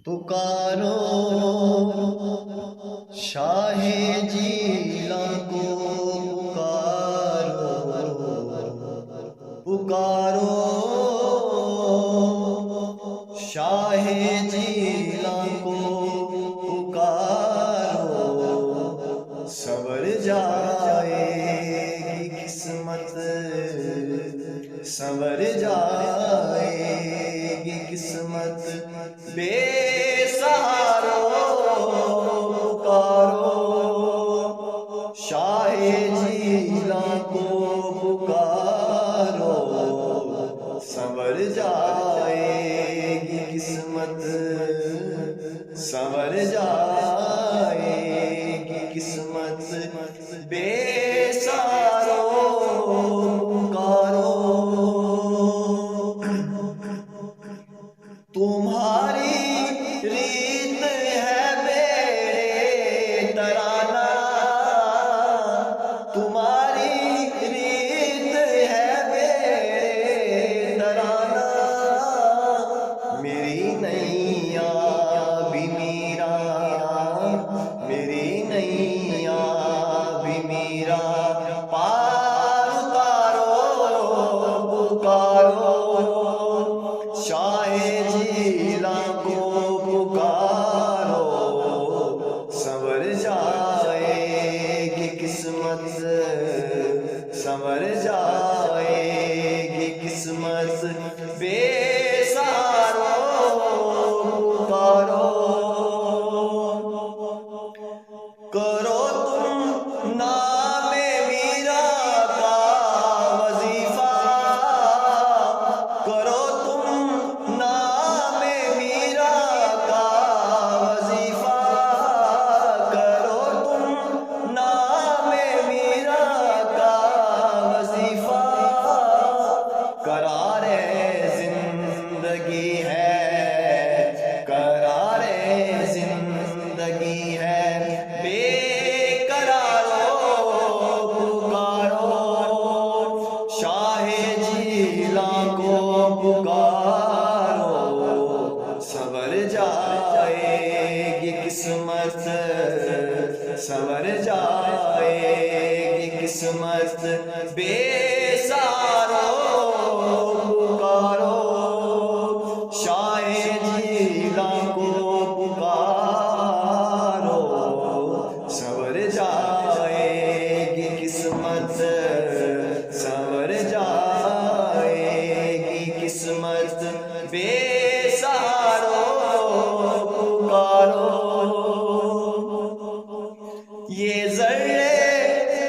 पुकारो शाह जीलां को, पुकारो पुकारो शाह जीलां को, पुकारो संवर जाएगी किस्मत, संवर जाएगी किस्मत। बेसहारो पुकारो शाह जीलां को, पुकारो संवर जाएगी किस्मत, संवर जाएगी किस्मत। बेसहारो पुकारो तुम्हारी रीत है मेरे तराना, तुम्हारी रीत है मेरे तराना। मेरी नैया भी मीरा, मेरी नैया भी मीरा। पार उतारो पुकारो शाह जीलां को, पुकारो संवर जाएगी किस्मत, संवर जाएगी किस्मत। बेसहारो पुकारो करो तुम नामे मीरा का वजीफा, करो तुम नामे मीरा का वजीफा, करो तुम नामे मीरा का वजीफा। करारे जिंदगी है, करारे जिंदगी है। बेकरारो पुकारो शाह जीलां को, पुकारो संवर जाएगी किस्मत, संवर जाएगी किस्मत। बेसहारो पुकारो शाह जीलां को, पुकारो संवर जाएगी किस्मत, संवर जाएगी किस्मत। बेसहारो पुकारो ये ज़र्रे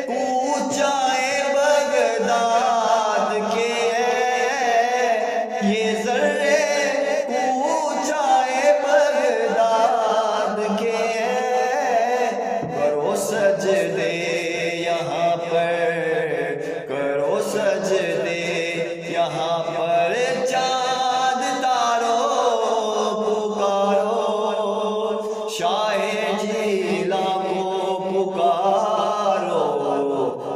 कूचाए बगदाद के हैं, ये ज़र्रे कूचाए बगदाद के हैं। करो सजदे यहाँ पर, करो सजदे यहाँ पर। चाँद तारो पुकारो शाह जीलां को, पुकारो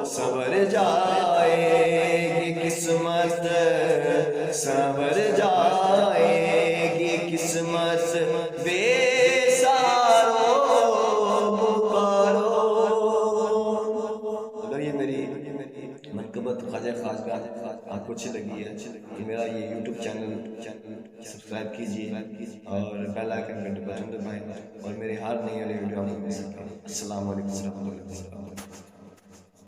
संवर जाएगी किस्मत, संवर जाएगी किस्मत। बेसहारो पुकारो। अगर ये मेरी मंकबत खवाजा खवाजगान आपको अच्छी लगी है तो मेरा ये यूट्यूब चैनल सब्सक्राइब कीजिए और बेल आइकन घंटे पर दबाएं और मेरे हर नई वाली वीडियो आपको मिल सके। अस्सलाम वालेकुम।